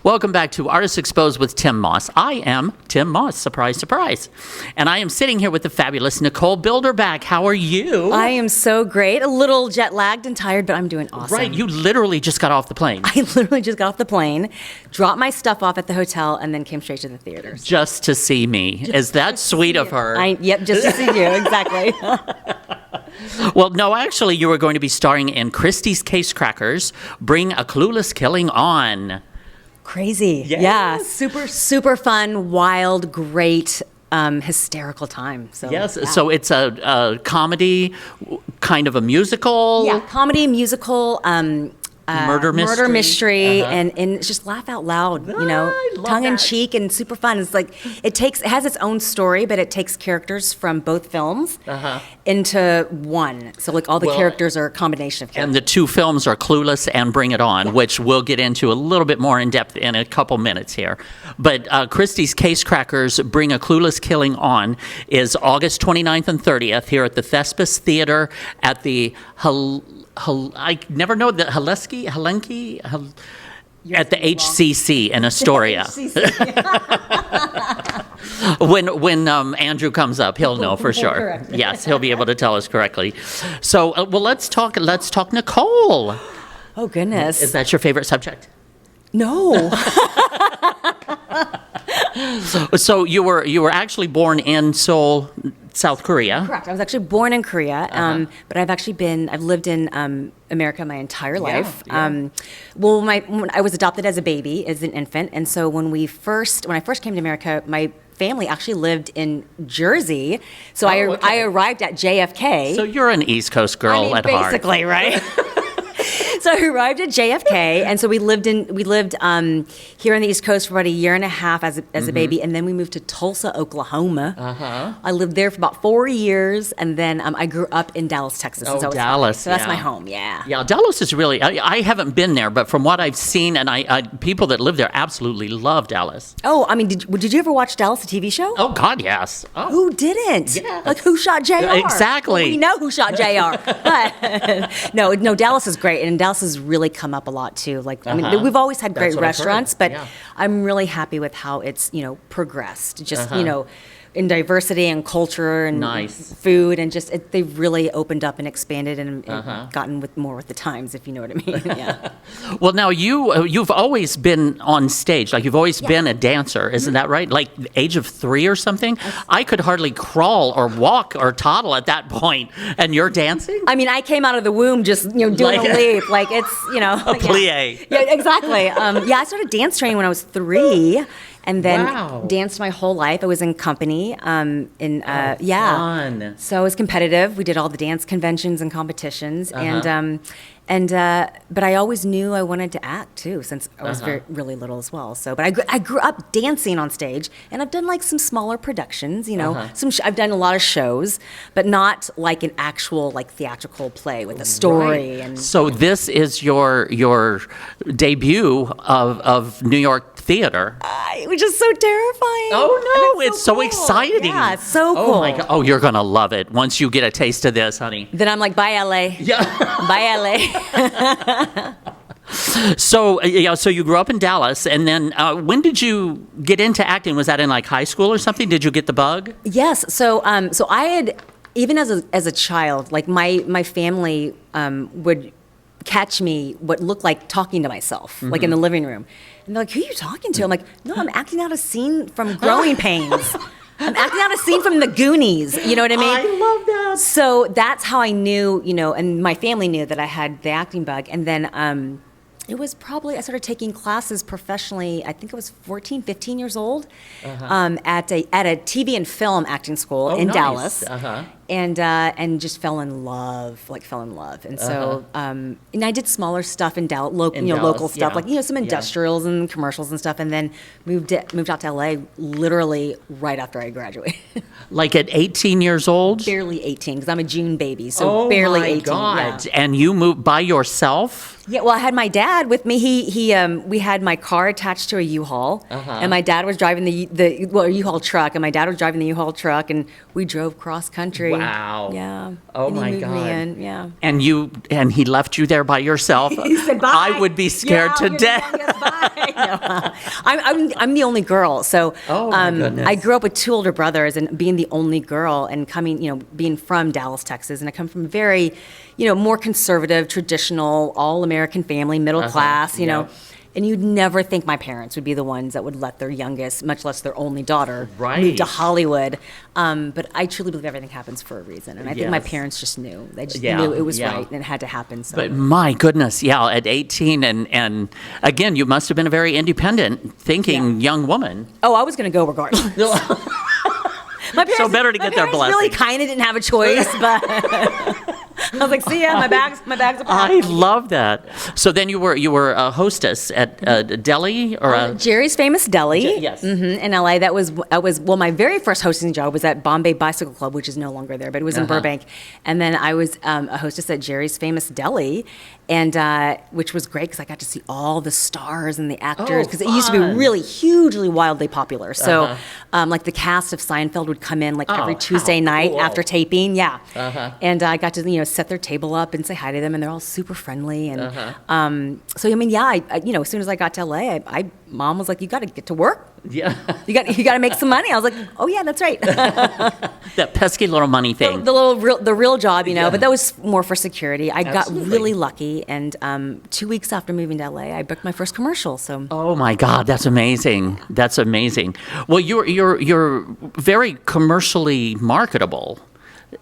Welcome back to Artists Exposed with Tym Moss. I am Tym Moss, surprise, surprise. And I am sitting here with the fabulous Nicole Bilderback. How are you? I am so great. A little jet lagged and tired, but I'm doing awesome. Right, you literally just got off the plane. I literally just got off the plane, dropped my stuff off at the hotel, and then came straight to the theaters. Just to see me. Is that sweet of her? Yep, just to see you, exactly. Well, no, actually, you were going to be starring in Christie's Case Crackers, Bring a Clueless Killing On. Crazy. Yes. Yeah, super fun, wild, great, hysterical time. So, Yes, yeah. so it's a comedy, kind of a musical. Yeah, comedy, musical, Murder mystery. and it's just laugh out loud, I love tongue in that. cheek and super fun. It's like it has its own story, but it takes characters from both films into one. So like all the characters are a combination of characters. And the two films are Clueless and Bring It On, which we'll get into a little bit more in depth in a couple minutes here. But Christie's Case Crackers, Bring a Clueless Killing On is August 29th and 30th here at the Thespis Theater at the I never know the Helenic at the HCC in Astoria. When Andrew comes up, he'll know for sure. Correct. Yes, he'll be able to tell us correctly. So, well, let's talk Nicole. Oh goodness. Is that your favorite subject? No. So you were actually born in Seoul, South Korea. Correct. I was actually born in Korea, but I've lived in America my entire life. Yeah. When I was adopted as a baby, as an infant, and so when I first came to America, my family actually lived in Jersey. So I arrived at JFK. So you're an East Coast girl at heart. Basically, right? So I arrived at JFK, and so we lived here on the East Coast for about a year and a half as a baby, and then we moved to Tulsa, Oklahoma. I lived there for about 4 years, and then I grew up in Dallas, Texas. Oh, so Dallas! So that's my home. Yeah. Yeah, Dallas is really. I haven't been there, but from what I've seen, and people that live there absolutely love Dallas. Oh, I mean, did you ever watch Dallas, the TV show? Oh God, yes. Oh. Who didn't? Yes. Like who shot JR? Exactly. Well, we know who shot JR. But no, Dallas is great, and Dallas has really come up a lot too. Like I mean, we've always had great That's what I've restaurants, heard. but Yeah. I'm really happy with how it's progressed. Just in diversity and culture and Nice. food, and just they've really opened up and expanded and gotten more with the times, if you know what I mean. Yeah. Well, now you've always been on stage, like you've always been a dancer, isn't that right? Like age of 3 or something. I could hardly crawl or walk or toddle at that point, and you're dancing. I mean, I came out of the womb just doing a leap, like it's A plie. Yeah, exactly. I started dance training when I was 3, and then Wow. danced my whole life. I was in company. Fun. So I was competitive. We did all the dance conventions and competitions, but I always knew I wanted to act too, since I was really little as well. So, but I grew up dancing on stage, and I've done like some smaller productions. I've done a lot of shows, but not like an actual like theatrical play with a story. Right. And So this is your debut of New York theater. which is so terrifying. Oh no, And it's so cool. exciting. Yeah, it's so cool. Oh my God. Oh, you're gonna love it once you get a taste of this, honey. Then I'm like, bye LA. Yeah. Bye LA. So so you grew up in Dallas, and then when did you get into acting? Was that in like high school or something? Did you get the bug? Yes. So I had, even as a child, like my family would catch me what looked like talking to myself, like in the living room. And they're like, who are you talking to? I'm like, no, I'm acting out a scene from Growing Pains. I'm acting out a scene from The Goonies. You know what I mean? I love that. So that's how I knew, and my family knew that I had the acting bug. And then it was probably, I started taking classes professionally, I think I was 14, 15 years old, at a TV and film acting school in nice. Dallas. And just fell in love. And so, and I did smaller stuff in Dallas, local stuff, yeah. some industrials and commercials and stuff, and then moved out to LA literally right after I graduated. Like at 18 years old? Barely 18, because I'm a June baby, so barely 18. Oh my God. Yeah. And you moved by yourself? Yeah, well, I had my dad with me. We had my car attached to a U-Haul, and my dad was driving a U-Haul truck, and my dad was driving the U-Haul truck, and we drove cross country. Wow. Yeah. Oh and he my moved God. me in. Yeah. And he left you there by yourself. He said, "Bye." I would be scared to You're the death. youngest, bye. No. I'm the only girl, so Oh, my goodness. I grew up with 2 older brothers, and being the only girl, and being from Dallas, Texas, and I come from a very, more conservative, traditional, all-American family, middle class, you know. And you'd never think my parents would be the ones that would let their youngest, much less their only daughter, move to Hollywood. But I truly believe everything happens for a reason. And I think my parents just knew. They just knew it was right and it had to happen. So. But my goodness, at 18, and again, you must have been a very independent thinking young woman. Oh, I was going to go regardless. My parents, So better to get their blessing. Really kind of didn't have a choice, but I was like, "See ya, my bags are packed." I love that. So then you were a hostess at a deli or a Jerry's Famous Deli. Yes. In LA. That was my very first hosting job was at Bombay Bicycle Club, which is no longer there, but it was in Burbank. And then I was a hostess at Jerry's Famous Deli, and which was great because I got to see all the stars and the actors because it used to be really hugely wildly popular. So like the cast of Seinfeld would come in like every Tuesday night after taping. Yeah. And I got to set their table up and say hi to them, and they're all super friendly. And so I as soon as I got to LA, Mom was like, "You got to get to work. Yeah. You got to make some money." I was like, "Oh yeah, that's right." That pesky little money thing. The real job, but that was more for security. I got really lucky, and 2 weeks after moving to LA, I booked my first commercial. So. Oh my God, that's amazing. That's amazing. Well, you're very commercially marketable.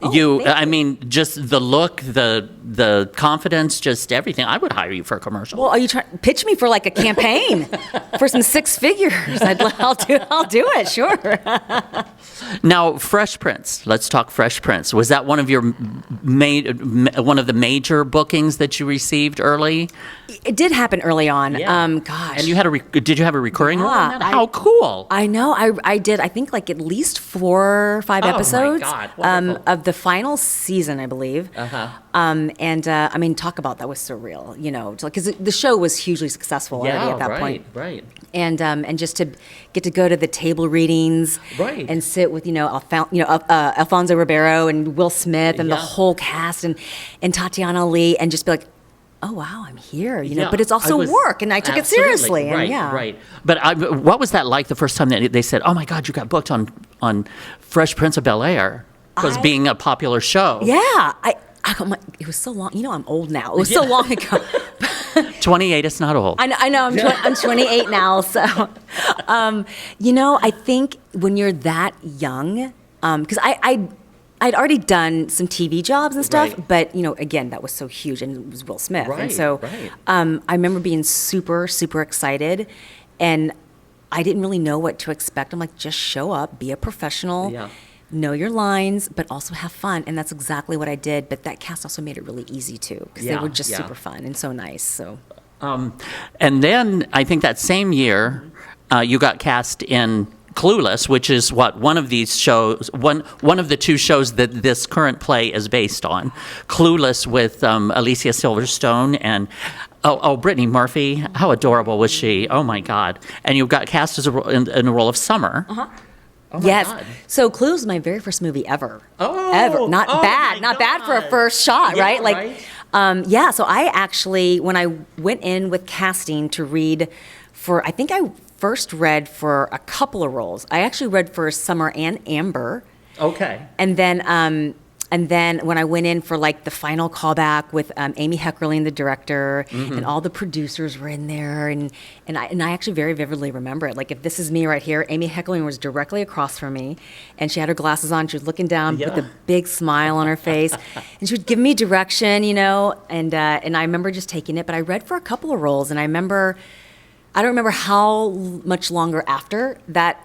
I mean, just the look, the confidence, just everything. I would hire you for a commercial. Well, are you trying pitch me for like a campaign for some 6 figures? I'll do it, sure. Now, Fresh Prince. Let's talk Fresh Prince. Was that one of one of the major bookings that you received early? It did happen early on. Yeah. Gosh. And you had did you have a recurring role in that? I- How cool! I know. I did. I think like at least 4 or 5 episodes God, wonderful. of the final season, I believe. I mean, talk about that was surreal. Because the show was hugely successful already at that point. Right. And just to get to go to the table readings, Right. and sit with Alfonso Ribeiro and Will Smith and the whole cast and Tatiana Lee and just be like, oh wow, I'm here, Yeah, but it's also work, and I took it seriously. Right, and right. But what was that like the first time that they said, "Oh my God, you got booked on Fresh Prince of Bel-Air," because being a popular show? Yeah, it was so long. I'm old now. It was so long ago. 28 is not old. I know. I'm 28 now. So, I think when you're that young, because I'd already done some TV jobs and stuff, Right. but again, that was so huge, and it was Will Smith, Right, and so right. I remember being super, super excited, and I didn't really know what to expect. I'm like, just show up, be a professional. Yeah. Know your lines, but also have fun, and that's exactly what I did. But that cast also made it really easy too, because they were just super fun and so nice. So, And then I think that same year, you got cast in Clueless, which is one of these shows, one of the 2 shows that this current play is based on. Clueless with Alicia Silverstone and Brittany Murphy. How adorable was she? Oh my God! And you got cast as in the role of Summer. Oh my yes. God. So Clueless was my very first movie ever. Oh, ever. Not oh bad. my Not bad for a God. first shot, Yeah, right? right. So I actually, when I went in with casting to read I think I first read for a couple of roles. I actually read for Summer and Amber. Okay. And then when I went in for like the final callback with Amy Heckerling, the director, and all the producers were in there, and I actually very vividly remember it. Like, if this is me right here, Amy Heckerling was directly across from me, and she had her glasses on. She was looking down with a big smile on her face, and she would give me direction, and I remember just taking it. But I read for a couple of roles, and I don't remember how much longer after that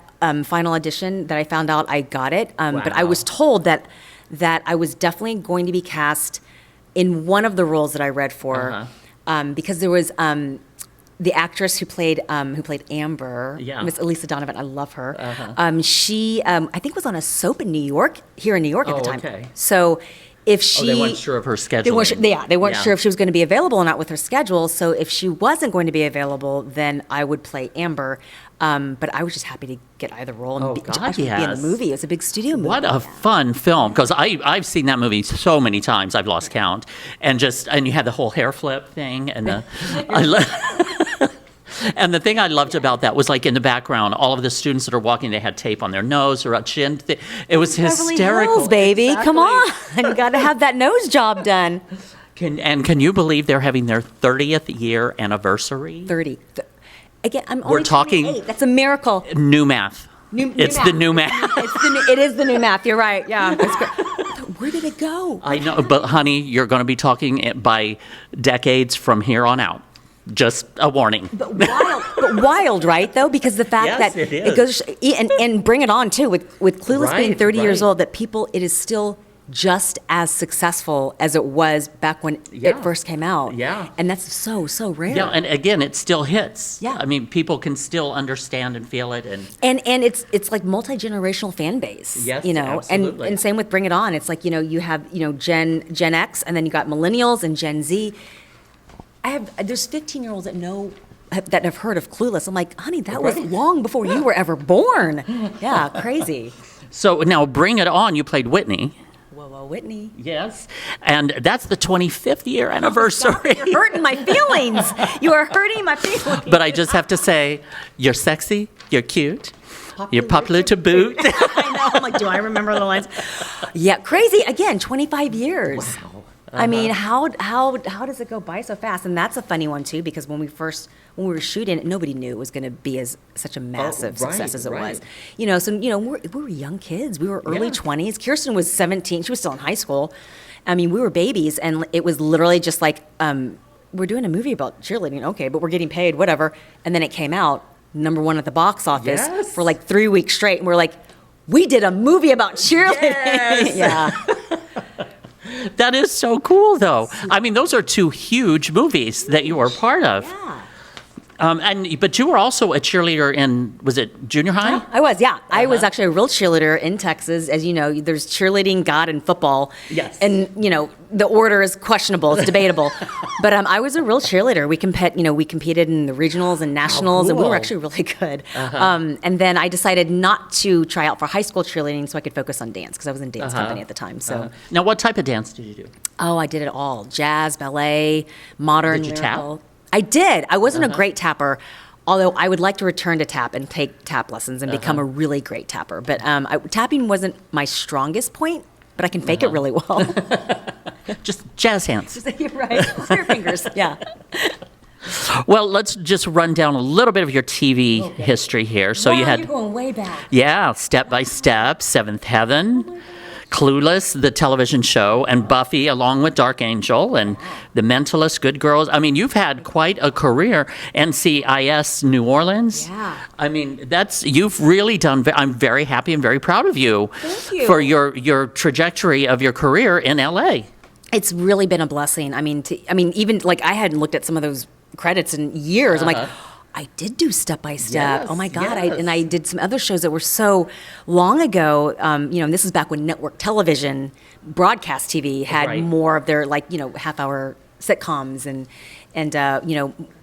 final audition that I found out I got it. But I was told that I was definitely going to be cast in one of the roles that I read for, because there was the actress who played Amber, Miss Elisa Donovan. I love her. She I think was on a soap in New York, here in New York at the time. Okay. So if she... they weren't sure of her scheduling. They weren't sure if she was going to be available or not with her schedule. So if she wasn't going to be available, then I would play Amber. But I was just happy to get either role and be in the movie. It was a big studio movie. What a fun film, because I've seen that movie so many times I've lost count, and you had the whole hair flip thing, and and the thing I loved about that was, like, in the background, all of the students that are walking, they had tape on their nose or a chin. It was hysterical. Beverly Hills, baby. Exactly. Come on. You got to have that nose job done. Can you believe they're having their 30th year anniversary? 30. Again, I'm only We're talking 28. That's a miracle. New math. It's the new math. It is the new math. You're right. Yeah. Where did it go? I know, but honey, you're going to be talking by decades from here on out. Just a warning. But wild, right? Though, because the fact that it goes and bring it on too with Clueless being 30 years old, that it is still just as successful as it was back when it first came out. Yeah. And that's so rare. Yeah, and again, it still hits. Yeah. I mean, people can still understand and feel it. And it's like multi-generational fan base. Yes, you know, absolutely. and same with Bring It On. It's like, you have, Gen X, and then you got millennials and Gen Z. There's 15-year-olds that have heard of Clueless. I'm like, honey, that was long before you were ever born. Yeah, crazy. So now, Bring It On, you played Whitney. Whoa, Whitney. Yes. And that's the 25th year anniversary. You're hurting my feelings. You are hurting my feelings. But I just have to say, you're sexy, you're cute, you're popular to boot. I know. I'm like, do I remember the lines? Yeah, crazy. Again, 25 years. Wow. I mean, how does it go by so fast? And that's a funny one too, because when we were shooting it, nobody knew it was going to be such a massive success as it was. So we were young kids. We were early 20s. Kirsten was 17. She was still in high school. I mean, we were babies, and it was literally just like, we're doing a movie about cheerleading, okay, but we're getting paid, whatever. And then it came out, #1 at the box office for like 3 weeks straight, and we're like, we did a movie about cheerleading. Yes. Yeah. That is so cool, though. I mean, those are two huge movies that you were part of. Yeah. But you were also a cheerleader in, was it junior high? I was, yeah. I was actually a real cheerleader in Texas. As you know, there's cheerleading, God, and football. Yes. And, the order is questionable. It's debatable. But I was a real cheerleader. We competed in the regionals and nationals, and we were actually really good. And then I decided not to try out for high school cheerleading so I could focus on dance, because I was in dance company at the time. So. Now, what type of dance did you do? Oh, I did it all. Jazz, ballet, modern. Did you tap? I did. I wasn't a great tapper, although I would like to return to tap and take tap lessons and become a really great tapper. But tapping wasn't my strongest point, but I can fake it really well. Just jazz hands. You're right. Your fingers. Yeah. Well, let's just run down a little bit of your TV history here. So wow, you had, you're going way back. Yeah, Step by Step, Seventh Heaven, Clueless, the television show, and Buffy, along with Dark Angel, and The Mentalist, Good Girls. I mean, you've had quite a career. NCIS New Orleans. Yeah. I mean, you've really done. I'm very happy and very proud of you, for your trajectory of your career in LA. It's really been a blessing. I mean, even like I hadn't looked at some of those credits in years. I'm like, I did do Step by Step. Yes, oh my God. yes. And I did some other shows that were so long ago. And this is back when network television, broadcast TV had more of their half-hour sitcoms and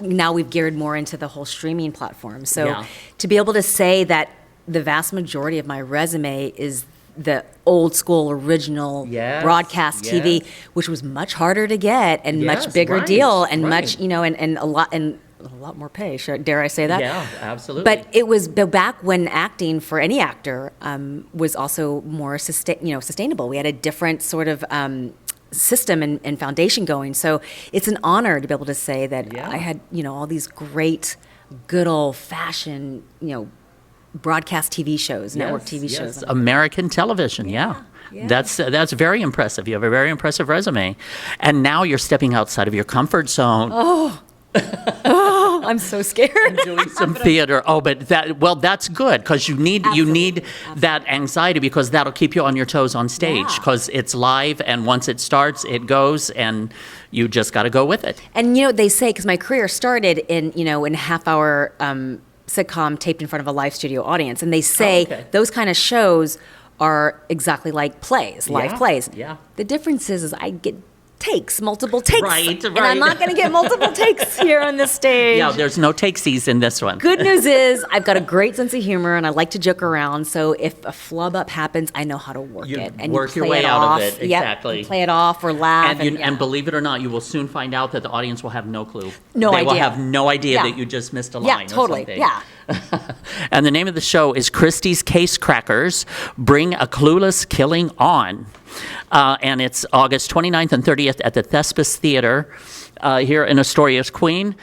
now we've geared more into the whole streaming platform. So to be able to say that the vast majority of my resume is the old school original broadcast TV, which was much harder to get and much bigger deal and much, and a lot more pay. Dare I say that? Yeah, absolutely. But it was back when acting for any actor was also more sustainable. We had a different sort of system and foundation going. So it's an honor to be able to say that I had all these great, good old fashioned broadcast TV shows, network TV shows. American television, yeah. That's very impressive. You have a very impressive resume. And now you're stepping outside of your comfort zone. Oh, I'm so scared. And doing some theater. Oh, but that's good, because you need that anxiety, because that'll keep you on your toes on stage, because it's live, and once it starts, it goes, and you just got to go with it. And they say, because my career started in half-hour sitcom taped in front of a live studio audience, and they say those kind of shows are exactly like plays, live Yeah, plays. yeah. The difference is I get multiple takes. Right, And right. I'm not going to get multiple takes here on this stage. Yeah, there's no takesies in this one. Good news is I've got a great sense of humor and I like to joke around. So if a flub up happens, I know how to work You it. And work your play way it out of off. it, Yep, exactly. you play it off or laugh. And believe it or not, you will soon find out that the audience will have no clue. No They will idea. have no idea Yeah. that you just missed a Yeah, line totally. or something. Yeah. And the name of the show is Christie's Case Crackers Bring a Clueless Killing On. And it's August 29th and 30th at the Thespis Theater here in Astoria, Queen.